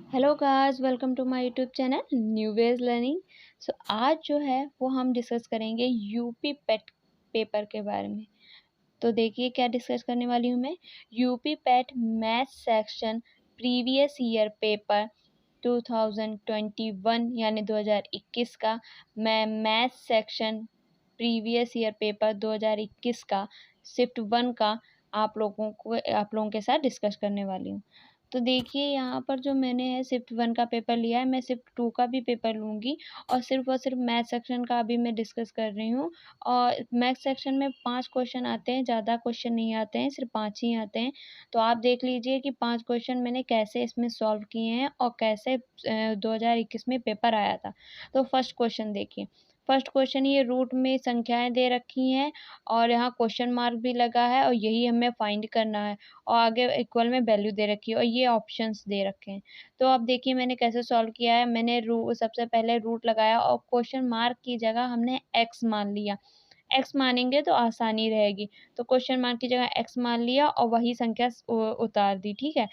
Hello guys, welcome to my YouTube channel new ways learning. So आज जो है वो हम डिस्कस करेंगे यूपी पेट पेपर के बारे में। तो देखिए क्या डिस्कस करने वाली हूँ मैं। UP PET math section previous year paper 2021 यानी 2021 का। मैं math section previous year paper 2021 का शिफ्ट 1 का आप लोगों के साथ डिस्कस करने वाली हूँ। तो देखिए यहाँ पर जो मैंने है शिफ्ट 1 का पेपर लिया है, मैं शिफ्ट 2 का भी पेपर लूँगी और सिर्फ मैथ सेक्शन का अभी मैं डिस्कस कर रही हूँ। और मैथ सेक्शन में 5 क्वेश्चन आते हैं, ज़्यादा क्वेश्चन नहीं आते हैं, सिर्फ 5 ही आते हैं। तो आप देख लीजिए कि 5 क्वेश्चन मैंने कैसे इसमें सॉल्व किए हैं और कैसे 2021 में पेपर आया था। तो फर्स्ट क्वेश्चन देखिए। फर्स्ट क्वेश्चन ये रूट में संख्याएं दे रखी हैं और यहाँ क्वेश्चन मार्क भी लगा है और यही हमें फाइंड करना है। और आगे इक्वल में वैल्यू दे रखी है और ये ऑप्शंस दे रखे हैं। तो अब देखिए मैंने कैसे सॉल्व किया है। मैंने सबसे पहले रूट लगाया और क्वेश्चन मार्क की जगह हमने एक्स मान लिया। एक्स मानेंगे तो आसानी रहेगी। तो क्वेश्चन मार्क की जगह एक्स मान लिया और वही संख्या उतार दी। ठीक है।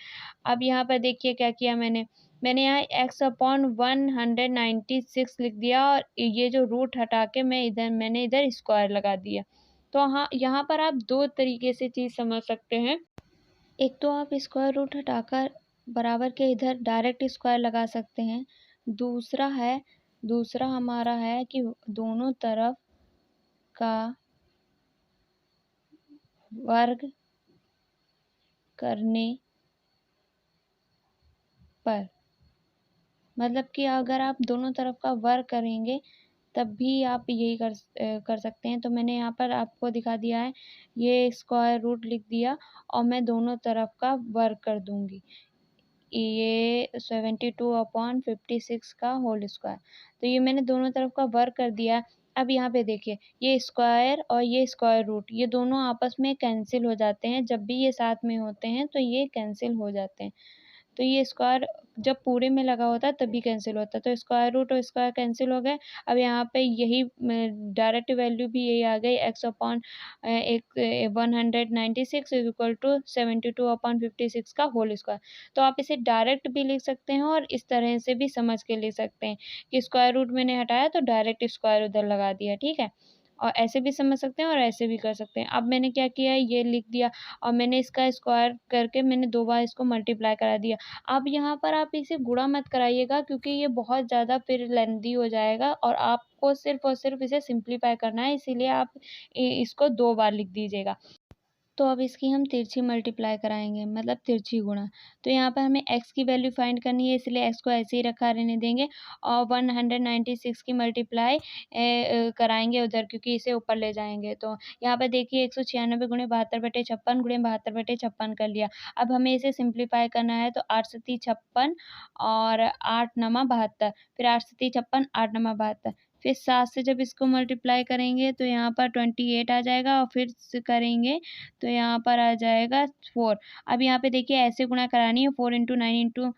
अब यहाँ पर देखिए क्या किया मैंने यहाँ x/196 लिख दिया और ये जो रूट हटा के मैंने इधर स्क्वायर लगा दिया। तो हाँ, यहाँ पर आप दो तरीके से चीज़ समझ सकते हैं। एक तो आप स्क्वायर रूट हटाकर बराबर के इधर डायरेक्ट स्क्वायर लगा सकते हैं। दूसरा हमारा है कि दोनों तरफ का वर्ग करने पर, मतलब कि अगर आप दोनों तरफ का वर्ग करेंगे तब भी आप यही कर सकते हैं। तो मैंने यहाँ पर आपको दिखा दिया है, ये स्क्वायर रूट लिख दिया और मैं दोनों तरफ का वर्ग कर दूंगी। ये 72/56 का होल स्क्वायर। तो ये मैंने दोनों तरफ का वर्ग कर दिया। अब यहाँ पे देखिए, ये स्क्वायर और ये स्क्वायर रूट ये दोनों आपस में कैंसिल हो जाते हैं। जब भी ये साथ में होते हैं तो ये कैंसिल हो जाते हैं। तो ये स्क्वायर जब पूरे में लगा होता है तभी कैंसिल होता है। तो स्क्वायर रूट और स्क्वायर कैंसिल हो गए। अब यहाँ पे यही डायरेक्ट वैल्यू भी यही आ गई, x/एक 196 इज इक्वल टू 72/56 का होल स्क्वायर। तो आप इसे डायरेक्ट भी लिख सकते हैं और इस तरह से भी समझ के लिख सकते हैं कि स्क्वायर रूट मैंने हटाया तो डायरेक्ट स्क्वायर उधर लगा दिया। ठीक है। और ऐसे भी समझ सकते हैं और ऐसे भी कर सकते हैं। अब मैंने क्या किया, ये लिख दिया और मैंने इसका स्क्वायर करके मैंने 2 बार इसको मल्टीप्लाई करा दिया। अब यहाँ पर आप इसे गुणा मत कराइएगा क्योंकि ये बहुत ज़्यादा फिर लेंथी हो जाएगा और आपको सिर्फ और सिर्फ इसे सिंप्लीफाई करना है, इसीलिए आप इसको 2 बार लिख दीजिएगा। तो अब इसकी हम तिरछी मल्टीप्लाई कराएंगे, मतलब तिरछी गुणा। तो यहाँ पर हमें x की वैल्यू फाइंड करनी है, इसलिए x को ऐसे ही रखा रहने देंगे और 196 की मल्टीप्लाई कराएंगे उधर, क्योंकि इसे ऊपर ले जाएंगे। तो यहाँ पर देखिए 196 गुणे 72/56 गुणे 72/56 कर लिया। अब हमें इसे सिंप्लीफाई करना है, तो 8 सत्ती 56 और 8 नमा 72, फिर 8 सत्ती 56 8 नमा 72, फिर 7 से जब इसको मल्टीप्लाई करेंगे तो यहाँ पर 28 आ जाएगा और फिर से करेंगे तो यहाँ पर आ जाएगा 4। अब यहाँ पे देखिए ऐसे गुणा करानी है, 4 इंटू 9 इंटू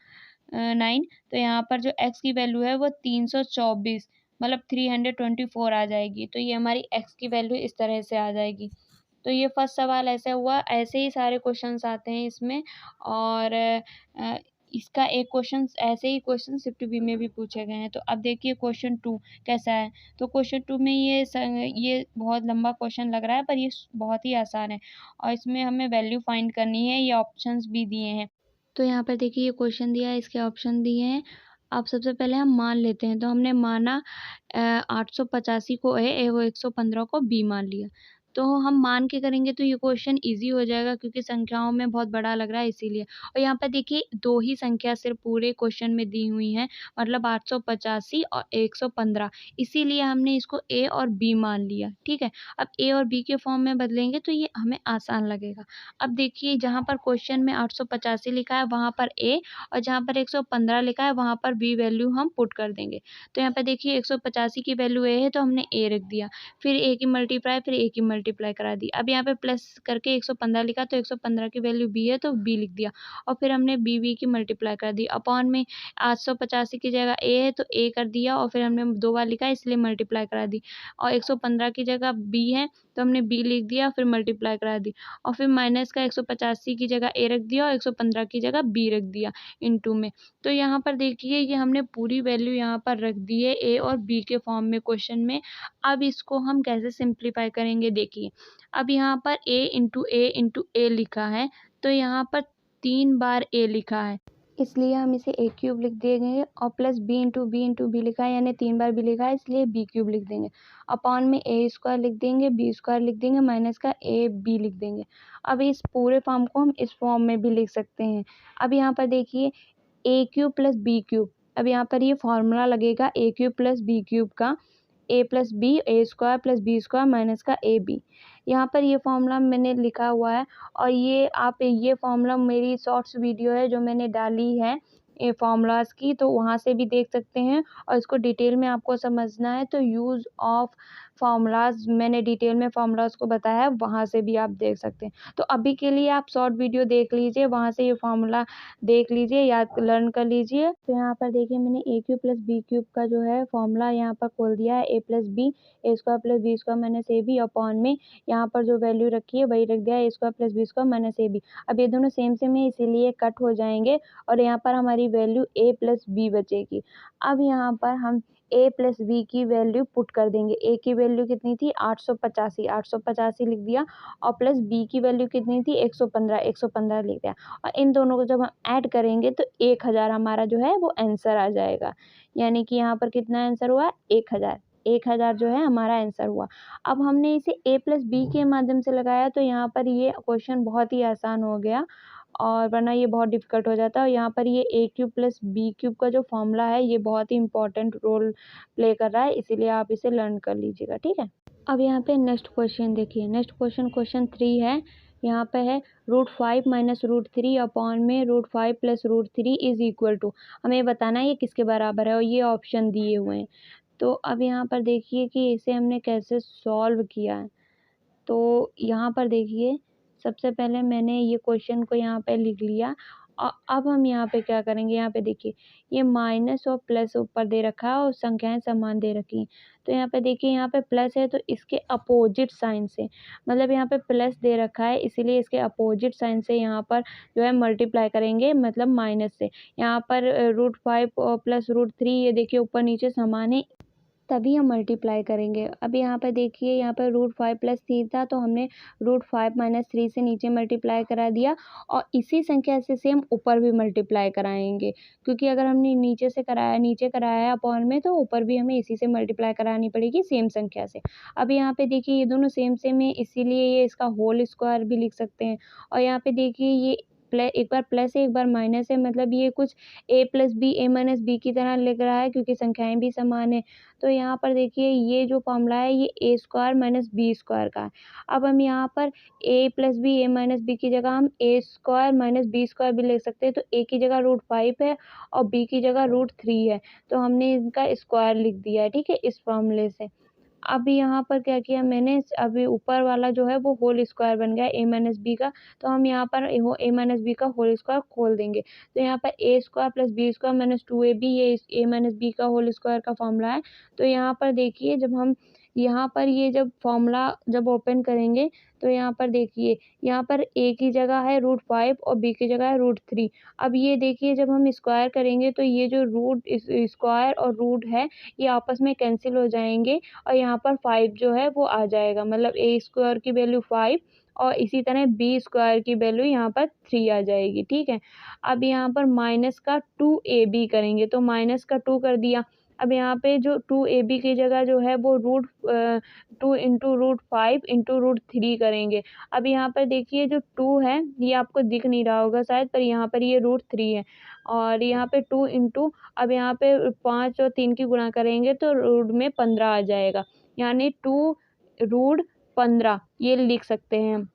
9। तो यहाँ पर जो x की वैल्यू है वो 324 मतलब 324 आ जाएगी। तो ये हमारी x की वैल्यू इस तरह से आ जाएगी। तो ये फर्स्ट सवाल ऐसे हुआ। ऐसे ही सारे क्वेश्चंस आते हैं इसमें। और इसका एक क्वेश्चन ऐसे ही क्वेश्चन शिफ्ट बी में भी पूछे गए हैं। तो अब देखिए क्वेश्चन 2 कैसा है। तो क्वेश्चन 2 में ये बहुत लंबा क्वेश्चन लग रहा है पर ये बहुत ही आसान है और इसमें हमें वैल्यू फाइंड करनी है। ये ऑप्शंस भी दिए हैं। तो यहाँ पर देखिए ये क्वेश्चन दिया है, इसके ऑप्शन दिए हैं। अब सबसे पहले हम मान लेते हैं। तो हमने माना 885 को ए वो 115 को बी मान लिया। तो हम मान के करेंगे तो ये क्वेश्चन इजी हो जाएगा क्योंकि संख्याओं में बहुत बड़ा लग रहा है इसीलिए। और यहाँ पर देखिए 2 ही संख्या सिर्फ पूरे क्वेश्चन में दी हुई हैं, मतलब 885 और 115, इसीलिए हमने इसको ए और बी मान लिया। ठीक है। अब ए और बी के फॉर्म में बदलेंगे तो ये हमें आसान लगेगा। अब देखिए जहाँ पर क्वेश्चन में 885 लिखा है वहाँ पर ए और जहाँ पर 115 लिखा है वहाँ पर बी वैल्यू हम पुट कर देंगे। तो यहाँ पर देखिए 185 की वैल्यू ए है तो हमने ए रख दिया, फिर ए की मल्टीप्लाई, फिर ए की मल्टीप्लाई करा दी। अब यहाँ पे प्लस करके 115 लिखा तो 115 की वैल्यू बी है तो बी लिख दिया और फिर हमने बी की मल्टीप्लाई कर दी। अपॉन में 885 की जगह ए है तो ए कर दिया और फिर हमने 2 बार लिखा इसलिए मल्टीप्लाई करा दी और 115 की जगह बी है तो हमने b लिख दिया, फिर मल्टीप्लाई करा दी और फिर माइनस का 185 की जगह a रख दिया और 115 की जगह b रख दिया इनटू में। तो यहाँ पर देखिए ये हमने पूरी वैल्यू यहाँ पर रख दी है a और b के फॉर्म में क्वेश्चन में। अब इसको हम कैसे सिंप्लीफाई करेंगे देखिए। अब यहाँ पर a लिखा है, तो यहाँ पर 3 बार a लिखा है, इसलिए हम इसे a क्यूब लिख देंगे और प्लस b लिखा है, यानी 3 बार b लिखा है इसलिए b क्यूब लिख देंगे। अपॉन में a स्क्वायर लिख देंगे, b स्क्वायर लिख देंगे, माइनस का a b लिख देंगे। अब इस पूरे फॉर्म को हम इस फॉर्म में भी लिख सकते हैं। अब यहाँ पर देखिए a cube plus b cube, अब यहाँ पर ये फॉर्मूला लगेगा a cube plus b cube का, a plus B A square plus B square minus का ए बी। यहाँ पर ये फॉर्मूला मैंने लिखा हुआ है और ये फॉर्मूला मेरी शॉर्ट्स वीडियो है जो मैंने डाली है ये फॉर्मूलाज की, तो वहाँ से भी देख सकते हैं। और इसको डिटेल में आपको समझना है तो यूज़ ऑफ फार्मूलाज मैंने डिटेल में फार्मूलाज को बताया है, वहाँ से भी आप देख सकते हैं। तो अभी के लिए आप शॉर्ट वीडियो देख लीजिए, वहाँ से ये फार्मूला देख लीजिए, याद लर्न कर लीजिए। तो यहाँ पर देखिए मैंने A cube plus B cube का जो है फॉर्मूला यहाँ पर खोल दिया है, A plus B A square plus B square minus A B upon में यहाँ पर जो वैल्यू रखी है वही रख दिया है, A square plus B square minus A B. अब ये दोनों सेम सेम है इसीलिए कट हो जाएंगे और यहाँ पर हमारी वैल्यू ए प्लस बी बचेगी। अब यहाँ पर हम a प्लस बी की वैल्यू पुट कर देंगे। a की वैल्यू कितनी थी 885 लिख दिया और प्लस b की वैल्यू कितनी थी 115 लिख दिया और इन दोनों को जब हम ऐड करेंगे तो 1000 हमारा जो है वो आंसर आ जाएगा। यानी कि यहाँ पर कितना आंसर हुआ 1000 जो है हमारा आंसर हुआ। अब हमने इसे a प्लस बी के माध्यम से लगाया तो यहाँ पर ये क्वेश्चन बहुत ही आसान हो गया और वरना ये बहुत डिफिकल्ट हो जाता है। और यहाँ पर ये ए क्यूब प्लस बी क्यूब का जो फॉर्मूला है ये बहुत ही इंपॉर्टेंट रोल प्ले कर रहा है, इसीलिए आप इसे लर्न कर लीजिएगा, ठीक है। अब यहाँ पे नेक्स्ट क्वेश्चन देखिए, नेक्स्ट क्वेश्चन 3 है। यहाँ पे है √5 माइनस √3 अपॉन में √5 प्लस √3 इज इक्वल टू, हमें बताना है ये किसके बराबर है और ये ऑप्शन दिए हुए हैं। तो अब यहाँ पर देखिए कि इसे हमने कैसे सॉल्व किया है। तो यहाँ पर देखिए सबसे पहले मैंने ये क्वेश्चन को यहाँ पे लिख लिया और अब हम यहाँ पे क्या करेंगे, यहाँ पे देखिए ये माइनस और प्लस ऊपर दे रखा है और संख्याएं समान दे रखी हैं। तो यहाँ पे देखिए यहाँ पे प्लस है तो इसके अपोजिट साइन से, मतलब यहाँ पे प्लस दे रखा है इसीलिए इसके अपोजिट साइन से यहाँ पर जो है मल्टीप्लाई करेंगे, मतलब माइनस से। यहाँ पर √5 और प्लस √3 ये देखिए ऊपर नीचे समान है तभी हम मल्टीप्लाई करेंगे। अब यहाँ पर देखिए यहाँ पर √5 प्लस 3 था तो हमने √5 माइनस 3 से नीचे मल्टीप्लाई करा दिया और इसी संख्या से सेम ऊपर भी मल्टीप्लाई कराएंगे, क्योंकि अगर हमने नीचे कराया है अपॉन में तो ऊपर भी हमें इसी से मल्टीप्लाई करानी पड़ेगी सेम संख्या से। अब यहाँ पे देखिए ये दोनों सेम सेम है इसीलिए ये इसका होल स्क्वायर भी लिख सकते हैं। और यहाँ पे देखिए ये एक बार प्लस है एक बार माइनस है, मतलब ये कुछ a plus B a minus b की तरह लिख रहा है क्योंकि संख्याएं भी समान है। तो यहाँ पर देखिए ये जो फॉर्मूला है ये a square minus b square का है। अब हम यहाँ पर a plus B a minus b की जगह हम a square minus b square भी लिख सकते हैं। तो a की जगह √5 है और b की जगह √3 है, तो हमने इनका स्क्वायर लिख दिया है, ठीक है, इस फॉर्मूले से। अब यहाँ पर क्या किया मैंने, अभी ऊपर वाला जो है वो होल स्क्वायर बन गया a माइनस बी का, तो हम यहाँ पर a माइनस बी का होल स्क्वायर खोल देंगे। तो यहाँ पर a square plus B square minus 2ab ये a माइनस बी का होल स्क्वायर का फॉर्मूला है। तो यहाँ पर देखिए जब हम यहाँ पर ये जब फॉर्मूला जब ओपन करेंगे तो यहाँ पर देखिए यहाँ पर a की जगह है √5 और b की जगह है √3। अब ये देखिए जब हम स्क्वायर करेंगे तो ये जो रूट स्क्वायर और रूट है ये आपस में कैंसिल हो जाएंगे और यहाँ पर 5 जो है वो आ जाएगा, मतलब a स्क्वायर की वैल्यू 5 और इसी तरह b स्क्वायर की वैल्यू यहाँ पर 3 आ जाएगी, ठीक है। अब यहाँ पर माइनस का 2ab करेंगे तो माइनस का 2 कर दिया। अब यहाँ पे जो 2ab की जगह जो है वो 2 इंटू √5 इंटू √3 करेंगे। अब यहाँ पर देखिए जो 2 है ये आपको दिख नहीं रहा होगा शायद, पर यहाँ पर ये √3 है और यहाँ पे 2 इंटू, अब यहाँ पे 5 और 3 की गुणा करेंगे तो रूट में 15 आ जाएगा, यानी 2√15 ये लिख सकते हैं हम,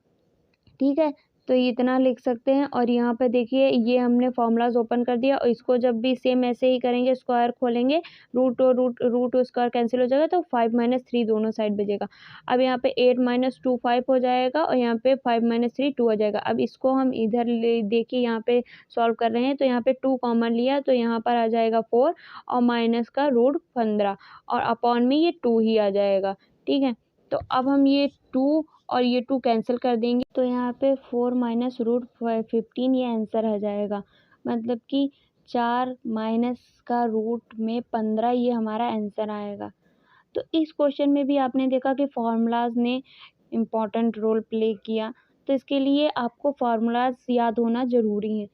ठीक है। तो ये इतना लिख सकते हैं और यहाँ पे देखिए ये हमने फॉर्मूलाज ओपन कर दिया और इसको जब भी सेम ऐसे ही करेंगे स्क्वायर खोलेंगे रूट स्क्वायर कैंसिल हो जाएगा तो 5 माइनस 3 दोनों साइड बचेगा। अब यहाँ पे 8 माइनस 2 5 हो जाएगा और यहाँ पे 5 माइनस 3 2 हो जाएगा। अब इसको हम इधर देखिए यहाँ पे सॉल्व कर रहे हैं तो यहाँ पे 2 कॉमन लिया तो यहाँ पर आ जाएगा 4 और माइनस का √15 और अपॉन में ये 2 ही आ जाएगा, ठीक है। तो अब हम ये 2 और ये 2 कैंसिल कर देंगे, तो यहाँ पे 4 माइनस रूट 15 ये आंसर आ जाएगा। मतलब कि 4 माइनस का रूट में 15 ये हमारा आंसर आएगा। तो इस क्वेश्चन में भी आपने देखा कि फार्मूलाज ने इम्पॉर्टेंट रोल प्ले किया, तो इसके लिए आपको फार्मूलाज याद होना ज़रूरी है।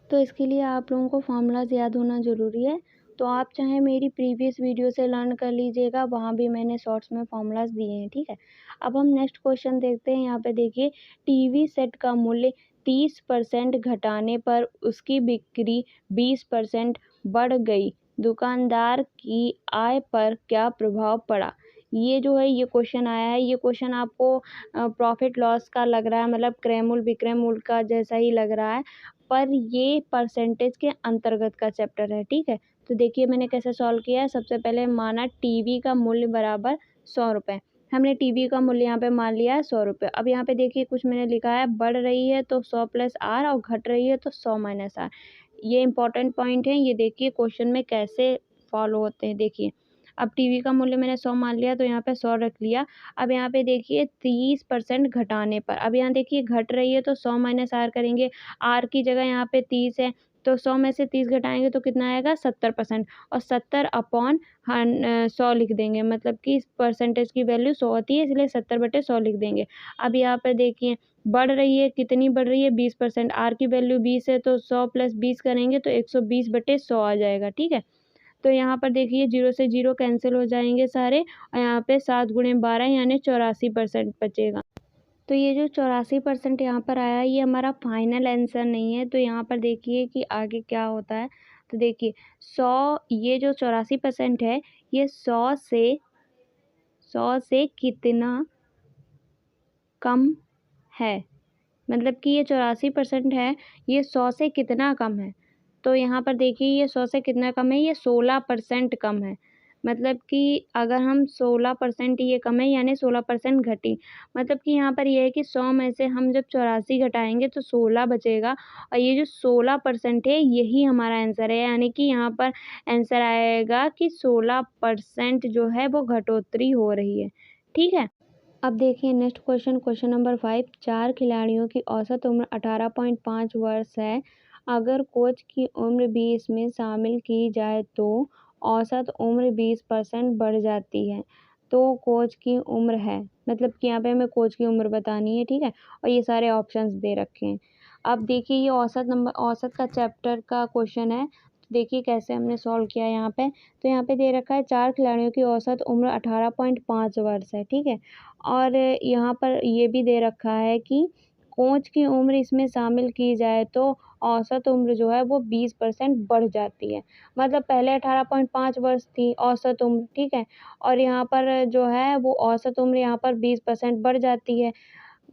तो इसके लिए आप लोगों को फार्मूलाज याद होना ज़रूरी है। तो आप चाहे मेरी प्रीवियस वीडियो से लर्न कर लीजिएगा, वहाँ भी मैंने शॉर्ट्स में फार्मूलाज दिए हैं, ठीक है। अब हम नेक्स्ट क्वेश्चन देखते हैं। यहाँ पे देखिए, टीवी सेट का मूल्य 30% घटाने पर उसकी बिक्री 20% बढ़ गई, दुकानदार की आय पर क्या प्रभाव पड़ा। ये जो है ये क्वेश्चन आया है। ये क्वेश्चन आपको प्रॉफिट लॉस का लग रहा है, मतलब क्रय मूल्य विक्रय मूल्य का जैसा ही लग रहा है, पर ये परसेंटेज के अंतर्गत का चैप्टर है, ठीक है। तो देखिए मैंने कैसे सॉल्व किया है। सबसे पहले माना टीवी का मूल्य बराबर 100 रुपये। हमने टीवी का मूल्य यहाँ पे मान लिया है 100 रुपये। अब यहाँ पे देखिए कुछ मैंने लिखा है, बढ़ रही है तो 100 प्लस आर और घट रही है तो 100 माइनस आर। ये इंपॉर्टेंट पॉइंट है। ये देखिए क्वेश्चन में कैसे फॉलो होते हैं। देखिए अब टीवी का मूल्य मैंने 100 मान लिया, तो यहाँ पे 100 रख लिया। अब यहाँ पे देखिए 30% घटाने पर, अब यहाँ देखिए घट रही है तो 100 माइनस आर करेंगे। आर की जगह यहाँ पे 30 है, तो 100 में से 30 घटाएंगे तो कितना आएगा 70%, और 70 अपॉन 100 लिख देंगे। मतलब कि इस परसेंटेज की वैल्यू 100 होती है, इसलिए 70/100 लिख देंगे। अब यहाँ पे देखिए बढ़ रही है, कितनी बढ़ रही है 20%। आर की वैल्यू 20 है, तो 100 प्लस 20 करेंगे तो 120/100 आ जाएगा, ठीक है। तो यहाँ पर देखिए 0 से 0 कैंसिल हो जाएंगे सारे, और यहाँ पे 7 गुणे 12 यानी 84% बचेगा। तो ये जो 84% यहाँ पर आया, ये हमारा फाइनल आंसर नहीं है। तो यहाँ पर देखिए कि आगे क्या होता है। तो देखिए 100, ये जो 84% है, ये 100 से कितना कम है। मतलब कि ये 84% है, ये 100 से कितना कम है। तो यहाँ पर देखिए ये 100 से कितना कम है, ये 16% कम है। मतलब कि अगर हम 16% ये कम है, यानी 16% घटी। मतलब कि यहाँ पर ये है कि 100 में से हम जब 84 घटाएंगे तो 16 बचेगा, और ये जो 16% है यही हमारा आंसर है। यानी कि यहाँ पर आंसर आएगा कि 16% जो है वो घटोतरी हो रही है, ठीक है। अब देखिए नेक्स्ट क्वेश्चन, क्वेश्चन नंबर 5। 4 खिलाड़ियों की औसत उम्र 18.5 वर्ष है। अगर कोच की उम्र भी इसमें शामिल की जाए तो औसत उम्र 20% बढ़ जाती है। तो कोच की उम्र है, मतलब कि यहाँ पे हमें कोच की उम्र बतानी है, ठीक है। और ये सारे ऑप्शंस दे रखे हैं। अब देखिए ये औसत का चैप्टर का क्वेश्चन है। देखिए कैसे हमने सॉल्व किया यहाँ पे। तो यहाँ पे दे रखा है 4 खिलाड़ियों की औसत उम्र 18.5 वर्ष है, ठीक है। और यहाँ पर ये भी दे रखा है कि कोच की उम्र इसमें शामिल की जाए तो औसत उम्र जो है वो 20% बढ़ जाती है। मतलब पहले 18.5 वर्ष थी औसत उम्र, ठीक है। और यहाँ पर जो है वो औसत उम्र यहाँ पर 20% बढ़ जाती है।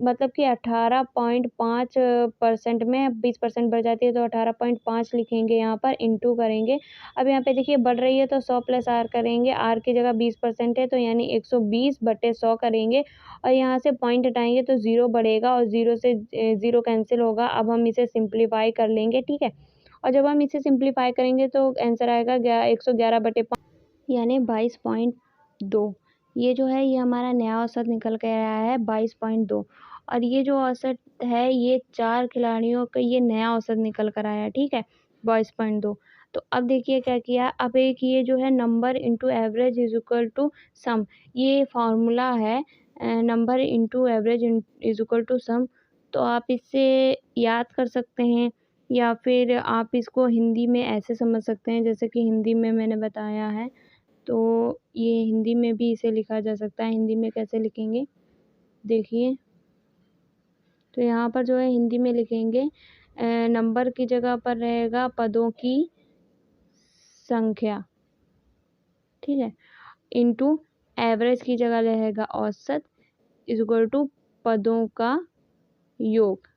मतलब कि 18.5% में 20% बढ़ जाती है, तो 18.5 लिखेंगे, यहाँ पर इंटू करेंगे। अब यहाँ पे देखिए बढ़ रही है तो 100 प्लस आर करेंगे। आर की जगह 20% है, तो यानी 120/100 करेंगे, और यहाँ से पॉइंट हटाएंगे तो 0 बढ़ेगा, और 0 से 0 कैंसिल होगा। अब हम इसे सिंप्लीफाई कर लेंगे, ठीक है। और जब हम इसे सिंप्लीफाई करेंगे तो आंसर आएगा 111/5 यानी 22.2। ये जो है ये हमारा नया औसत निकल के आया है 22.2। और ये जो औसत है ये 4 खिलाड़ियों का ये नया औसत निकल कर आया, ठीक है, 22.2। तो अब देखिए क्या किया। अब एक ये जो है number into average is equal to sum, ये फार्मूला है number into average is equal to sum. तो आप इससे याद कर सकते हैं, या फिर आप इसको हिंदी में ऐसे समझ सकते हैं जैसे कि हिंदी में मैंने बताया है। तो ये हिंदी में भी इसे लिखा जा सकता है। हिंदी में कैसे लिखेंगे देखिए। तो यहाँ पर जो है हिंदी में लिखेंगे, नंबर की जगह पर रहेगा पदों की संख्या, ठीक है, इंटू एवरेज की जगह रहेगा औसत इज इक्वल टू पदों का योग।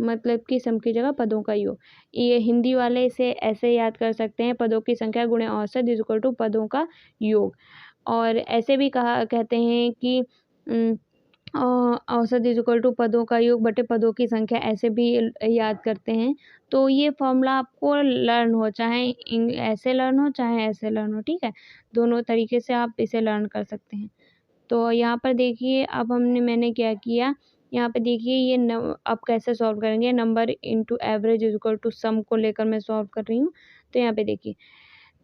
मतलब कि सम की जगह पदों का योग। ये हिंदी वाले इसे ऐसे याद कर सकते हैं, पदों की संख्या गुणे औसत इज इक्वल टू पदों का योग। और ऐसे भी कहते हैं कि औसत इज इक्वल टू पदों का योग बटे पदों की संख्या, ऐसे भी याद करते हैं। तो ये फॉर्मूला आपको लर्न हो, चाहे ऐसे लर्न हो चाहे ऐसे लर्न हो, ठीक है। दोनों तरीके से आप इसे लर्न कर सकते हैं। तो यहाँ पर देखिए अब मैंने क्या किया, यहाँ पे देखिए ये अब कैसे सॉल्व करेंगे, number into average is equal to sum को लेकर मैं सॉल्व कर रही हूँ। तो यहाँ पे देखिए,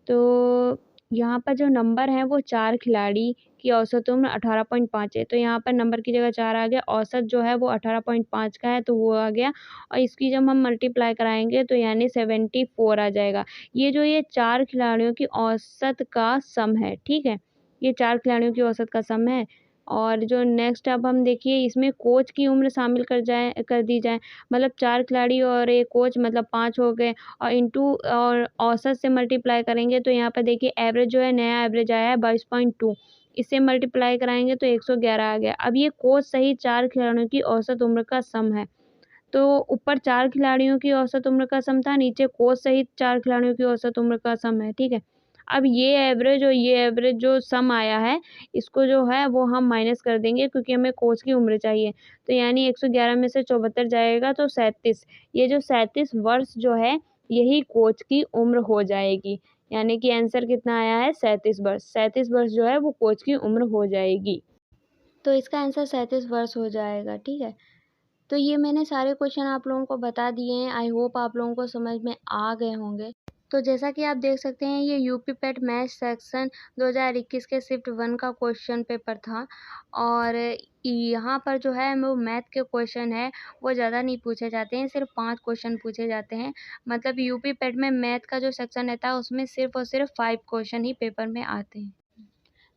तो यहाँ पर जो नंबर है वो 4 खिलाड़ी की औसत उम्र 18.5 है। तो यहाँ पर नंबर की जगह 4 आ गया, औसत जो है वो 18.5 का है तो वो आ गया, और इसकी जब हम मल्टीप्लाई कराएंगे तो यानी 74 आ जाएगा। ये 4 खिलाड़ियों की औसत का सम है, ठीक है। ये 4 खिलाड़ियों की औसत का सम है। और जो नेक्स्ट अब हम देखिए इसमें कोच की उम्र शामिल कर दी जाए, मतलब 4 खिलाड़ी और एक कोच, मतलब 5 हो गए, और इंटू और औसत से मल्टीप्लाई करेंगे तो यहाँ पर देखिए एवरेज जो है, नया एवरेज आया है 22.2, इससे मल्टीप्लाई कराएंगे तो 111 आ गया। अब ये कोच सहित 4 खिलाड़ियों की औसत उम्र का सम है। तो ऊपर 4 खिलाड़ियों की औसत उम्र का सम था, नीचे कोच सहित 4 खिलाड़ियों की औसत उम्र का सम है, ठीक है। अब ये एवरेज और ये एवरेज जो सम आया है, इसको जो है वो हम माइनस कर देंगे क्योंकि हमें कोच की उम्र चाहिए। तो यानी 111 में से 74 जाएगा तो 37। ये जो 37 वर्ष जो है, यही कोच की उम्र हो जाएगी। यानी कि आंसर कितना आया है, 37 वर्ष। 37 वर्ष जो है वो कोच की उम्र हो जाएगी। तो इसका आंसर 37 वर्ष हो जाएगा, ठीक है। तो ये मैंने सारे क्वेश्चन आप लोगों को बता दिए हैं। आई होप आप लोगों को समझ में आ गए होंगे। तो जैसा कि आप देख सकते हैं, ये यूपी पेट मैथ सेक्शन 2021 के शिफ्ट 1 का क्वेश्चन पेपर था। और यहाँ पर जो है वो मैथ के क्वेश्चन है वो ज़्यादा नहीं पूछे जाते हैं, सिर्फ 5 क्वेश्चन पूछे जाते हैं। मतलब यूपी पेट में मैथ का जो सेक्शन रहता है उसमें सिर्फ और सिर्फ 5 क्वेश्चन ही पेपर में आते हैं।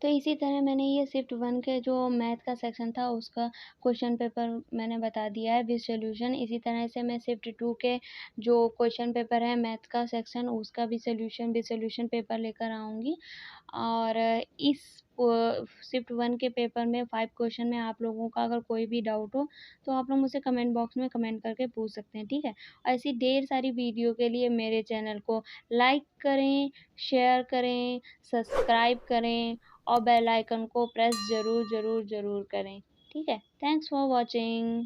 तो इसी तरह मैंने ये शिफ्ट 1 के जो मैथ का सेक्शन था उसका क्वेश्चन पेपर मैंने बता दिया है विद सॉल्यूशन। इसी तरह से मैं शिफ्ट 2 के जो क्वेश्चन पेपर है मैथ का सेक्शन, उसका भी सॉल्यूशन विद सॉल्यूशन पेपर लेकर आऊँगी। और इस शिफ्ट 1 के पेपर में 5 क्वेश्चन में आप लोगों का अगर कोई भी डाउट हो तो आप लोग मुझसे कमेंट बॉक्स में कमेंट करके पूछ सकते हैं, ठीक है। और ऐसी ढेर सारी वीडियो के लिए मेरे चैनल को लाइक करें, शेयर करें, सब्सक्राइब करें और बेल आइकन को प्रेस ज़रूर करें, ठीक है। Thanks for watching.